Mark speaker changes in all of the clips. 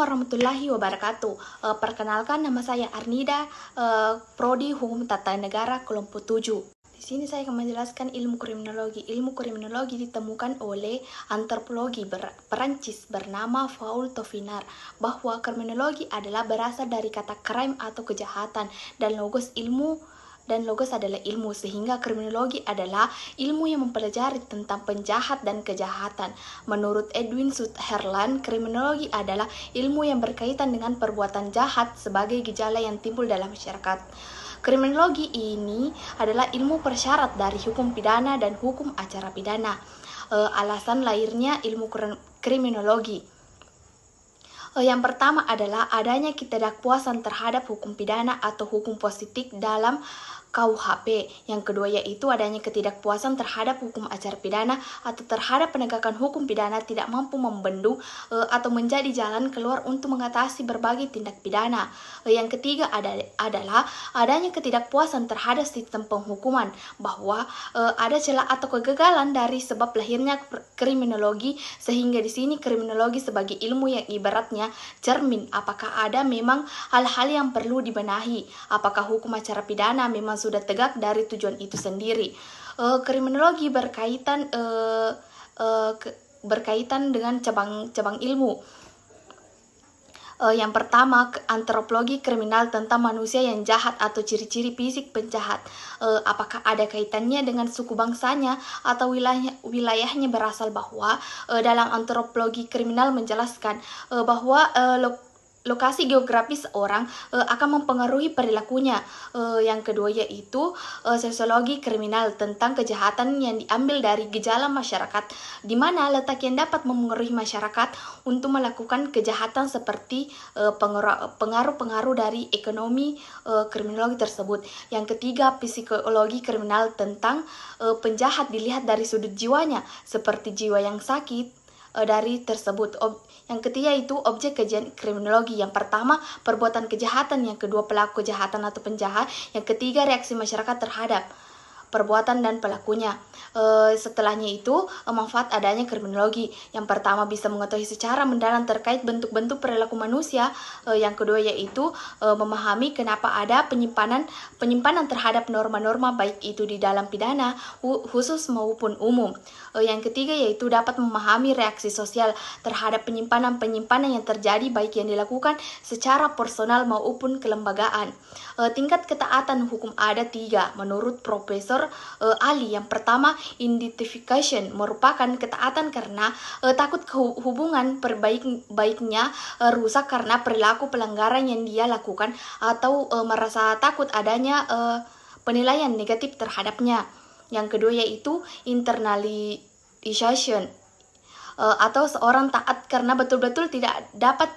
Speaker 1: warahmatullahi wabarakatuh. Perkenalkan, nama saya Arnida, Prodi Hukum Tata Negara kelompok 7. Di sini saya akan menjelaskan ilmu kriminologi. Ilmu kriminologi ditemukan oleh antropologi Perancis bernama Paul Tofinar, bahwa kriminologi adalah berasal dari kata crime atau kejahatan, dan logos adalah ilmu, sehingga kriminologi adalah ilmu yang mempelajari tentang penjahat dan kejahatan. Menurut Edwin Sutherland, kriminologi adalah ilmu yang berkaitan dengan perbuatan jahat sebagai gejala yang timbul dalam masyarakat. Kriminologi ini adalah ilmu persyarat dari hukum pidana dan hukum acara pidana. Alasan lahirnya ilmu kriminologi. Yang pertama adalah adanya ketidakpuasan terhadap hukum pidana atau hukum positif dalam KUHP. Yang kedua yaitu adanya ketidakpuasan terhadap hukum acara pidana atau terhadap penegakan hukum pidana tidak mampu membendung atau menjadi jalan keluar untuk mengatasi berbagai tindak pidana. Yang ketiga adalah adanya ketidakpuasan terhadap sistem penghukuman, bahwa ada celah atau kegagalan dari sebab lahirnya kriminologi, sehingga di sini kriminologi sebagai ilmu yang ibaratnya cermin apakah ada memang hal-hal yang perlu dibenahi, apakah hukum acara pidana memang sudah tegak dari tujuan itu sendiri. Kriminologi berkaitan dengan cabang ilmu. Yang pertama, antropologi kriminal tentang manusia yang jahat atau ciri-ciri fisik penjahat. Apakah ada kaitannya dengan suku bangsanya atau wilayahnya berasal, bahwa dalam antropologi kriminal menjelaskan bahwa lokasi geografis orang akan mempengaruhi perilakunya. Yang kedua yaitu sosiologi kriminal tentang kejahatan yang diambil dari gejala masyarakat, di mana letak yang dapat mempengaruhi masyarakat untuk melakukan kejahatan seperti pengaruh-pengaruh dari ekonomi kriminologi tersebut. Yang ketiga, psikologi kriminal tentang penjahat dilihat dari sudut jiwanya, seperti jiwa yang sakit dari tersebut. Yang ketiga itu objek kajian kriminologi. Yang pertama, perbuatan kejahatan. Yang kedua, pelaku kejahatan atau penjahat. Yang ketiga, reaksi masyarakat terhadap perbuatan dan pelakunya. Setelahnya itu manfaat adanya kriminologi. Yang pertama, bisa mengetahui secara mendalam terkait bentuk-bentuk perilaku manusia. Yang kedua yaitu memahami kenapa ada penyimpanan terhadap norma-norma, baik itu di dalam pidana khusus maupun umum. Yang ketiga yaitu dapat memahami reaksi sosial terhadap penyimpanan yang terjadi, baik yang dilakukan secara personal maupun kelembagaan. Tingkat ketaatan hukum ada 3 menurut Profesor Ali. Yang pertama, identification, merupakan ketaatan karena takut hubungan baiknya rusak karena perilaku pelanggaran yang dia lakukan, atau merasa takut adanya penilaian negatif terhadapnya. Yang kedua yaitu internalization, atau seorang taat karena betul-betul tidak dapat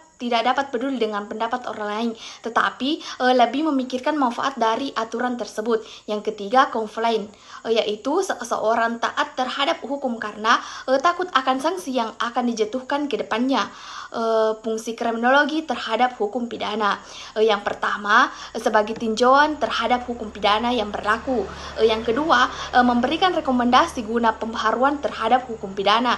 Speaker 1: peduli dengan pendapat orang lain, tetapi lebih memikirkan manfaat dari aturan tersebut. Yang ketiga, complaint, yaitu seorang taat terhadap hukum karena takut akan sanksi yang akan dijatuhkan ke depannya. Fungsi kriminologi terhadap hukum pidana. Yang pertama, sebagai tinjauan terhadap hukum pidana yang berlaku. Yang kedua, memberikan rekomendasi guna pembaharuan terhadap hukum pidana.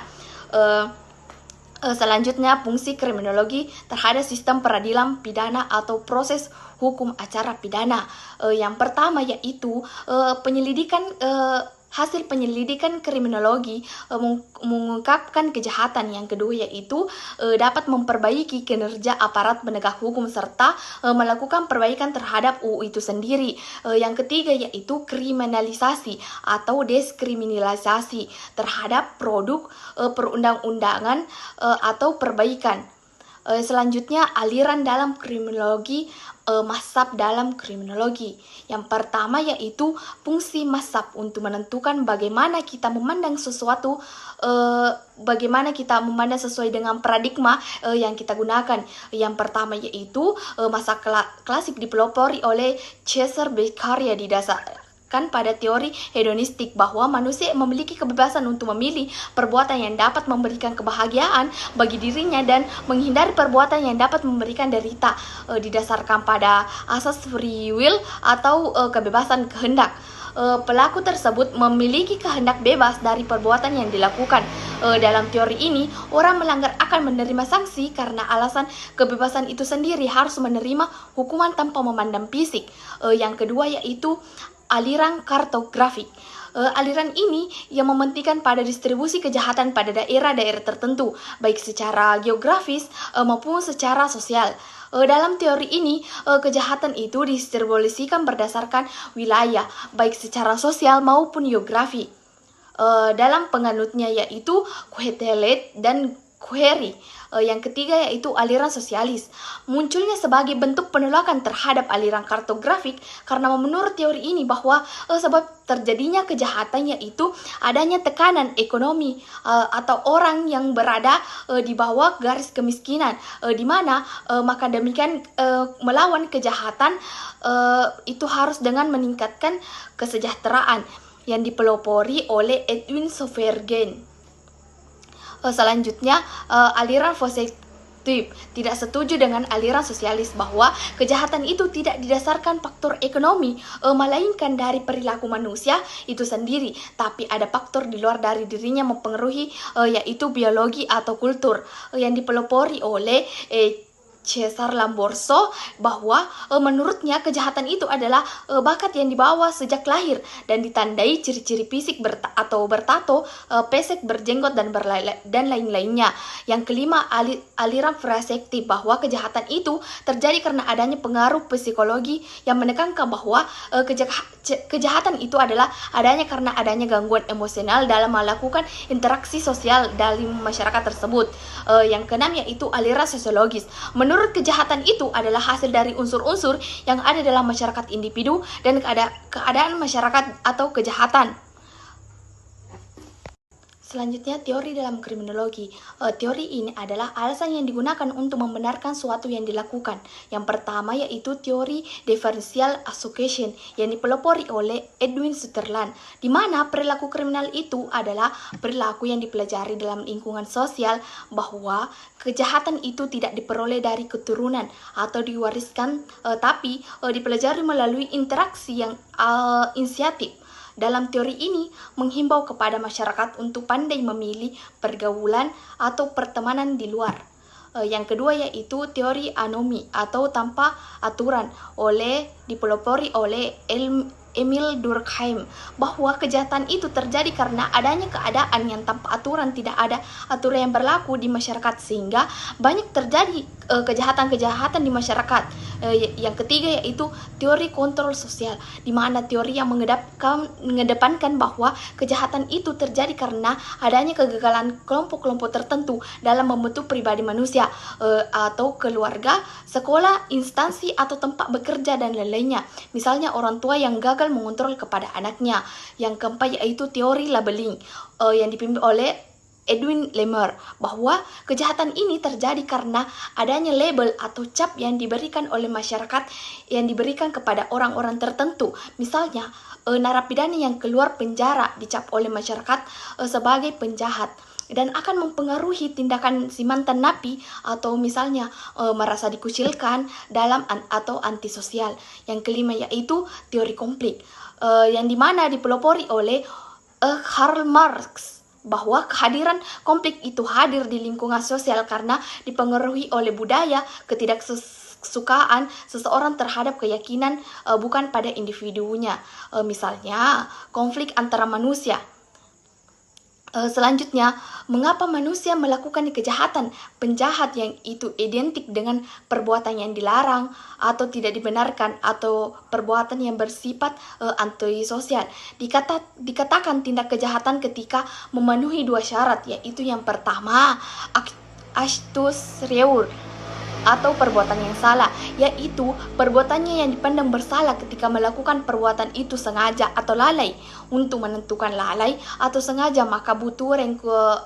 Speaker 1: Selanjutnya, fungsi kriminologi terhadap sistem peradilan pidana atau proses hukum acara pidana. Yang pertama yaitu hasil penyelidikan kriminologi mengungkapkan kejahatan. Yang kedua yaitu dapat memperbaiki kinerja aparat penegak hukum serta melakukan perbaikan terhadap UU itu sendiri. Yang ketiga yaitu kriminalisasi atau deskriminalisasi terhadap produk perundang-undangan atau perbaikan. Selanjutnya, aliran dalam kriminologi, mazhab dalam kriminologi. Yang pertama yaitu fungsi mazhab untuk menentukan bagaimana kita memandang sesuatu, bagaimana kita memandang sesuai dengan paradigma yang kita gunakan. Yang pertama yaitu mazhab klasik dipelopori oleh Cesare Beccaria pada teori hedonistik, bahwa manusia memiliki kebebasan untuk memilih perbuatan yang dapat memberikan kebahagiaan bagi dirinya dan menghindari perbuatan yang dapat memberikan derita, didasarkan pada asas free will atau kebebasan kehendak. pelaku tersebut memiliki kehendak bebas dari perbuatan yang dilakukan. Dalam teori ini, orang melanggar akan menerima sanksi karena alasan kebebasan itu sendiri harus menerima hukuman tanpa memandang fisik. Yang kedua yaitu aliran kartografik. Aliran ini yang mementingkan pada distribusi kejahatan pada daerah-daerah tertentu, baik secara geografis maupun secara sosial. Dalam teori ini, kejahatan itu didistribusikan berdasarkan wilayah, baik secara sosial maupun geografi. Dalam penganutnya yaitu Quetelet dan Query. Yang ketiga yaitu aliran sosialis. Munculnya sebagai bentuk penolakan terhadap aliran kartografik karena menurut teori ini bahwa sebab terjadinya kejahatan yaitu adanya tekanan ekonomi atau orang yang berada di bawah garis kemiskinan, di mana maka demikian melawan kejahatan itu harus dengan meningkatkan kesejahteraan yang dipelopori oleh Edwin Sovergen. Selanjutnya, aliran positif tidak setuju dengan aliran sosialis bahwa kejahatan itu tidak didasarkan faktor ekonomi, melainkan dari perilaku manusia itu sendiri, tapi ada faktor di luar dari dirinya mempengaruhi, yaitu biologi atau kultur, yang dipelopori oleh Cesar Lamborso bahwa menurutnya kejahatan itu adalah bakat yang dibawa sejak lahir dan ditandai ciri-ciri fisik atau bertato, pesek, berjenggot dan lain-lainnya. Yang kelima, aliran frasektif bahwa kejahatan itu terjadi karena adanya pengaruh psikologi yang menekankan bahwa kejahatan itu adalah adanya karena adanya gangguan emosional dalam melakukan interaksi sosial dalam masyarakat tersebut. Yang keenam yaitu aliran sosiologis. Menurut kejahatan itu adalah hasil dari unsur-unsur yang ada dalam masyarakat individu dan keadaan masyarakat atau kejahatan. Selanjutnya, teori dalam kriminologi. Teori ini adalah alasan yang digunakan untuk membenarkan suatu yang dilakukan. Yang pertama yaitu teori differential association yang dipelopori oleh Edwin Sutherland, di mana perilaku kriminal itu adalah perilaku yang dipelajari dalam lingkungan sosial, bahwa kejahatan itu tidak diperoleh dari keturunan atau diwariskan, tapi dipelajari melalui interaksi yang inisiatif. Dalam teori ini menghimbau kepada masyarakat untuk pandai memilih pergaulan atau pertemanan di luar. Yang kedua yaitu teori anomi atau tanpa aturan dipelopori oleh Emil Durkheim, bahwa kejahatan itu terjadi karena adanya keadaan yang tanpa aturan, tidak ada aturan yang berlaku di masyarakat sehingga banyak terjadi kejahatan-kejahatan di masyarakat. Yang ketiga yaitu teori kontrol sosial, di mana teori yang mengedepankan bahwa kejahatan itu terjadi karena adanya kegagalan kelompok-kelompok tertentu dalam membentuk pribadi manusia, atau keluarga, sekolah, instansi atau tempat bekerja dan lain-lainnya. Misalnya orang tua yang gagal mengontrol kepada anaknya. Yang keempat yaitu teori labeling yang dipimpin oleh Edwin Lemmer, bahwa kejahatan ini terjadi karena adanya label atau cap yang diberikan oleh masyarakat yang diberikan kepada orang-orang tertentu. Misalnya narapidana yang keluar penjara dicap oleh masyarakat sebagai penjahat dan akan mempengaruhi tindakan si mantan napi, atau misalnya merasa dikucilkan dalam atau antisosial. Yang kelima yaitu teori konflik yang dimana dipelopori oleh Karl Marx, bahwa kehadiran konflik itu hadir di lingkungan sosial karena dipengaruhi oleh budaya, ketidaksukaan seseorang terhadap keyakinan bukan pada individunya. Misalnya konflik antara manusia. Selanjutnya, mengapa manusia melakukan kejahatan? Penjahat yang itu identik dengan perbuatan yang dilarang atau tidak dibenarkan, atau perbuatan yang bersifat antisosial. Dikatakan tindak kejahatan ketika memenuhi dua syarat, yaitu yang pertama actus reus atau perbuatan yang salah, yaitu perbuatannya yang dipandang bersalah ketika melakukan perbuatan itu sengaja atau lalai. Untuk menentukan lalai atau sengaja maka butuh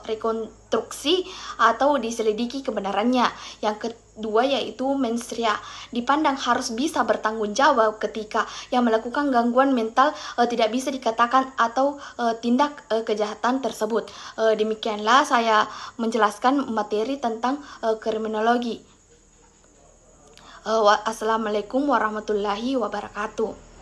Speaker 1: rekonstruksi atau diselidiki kebenarannya. Yang kedua yaitu mens rea, dipandang harus bisa bertanggung jawab ketika yang melakukan gangguan mental tidak bisa dikatakan atau tindak kejahatan tersebut. Demikianlah saya menjelaskan materi tentang kriminologi. Assalamualaikum warahmatullahi wabarakatuh.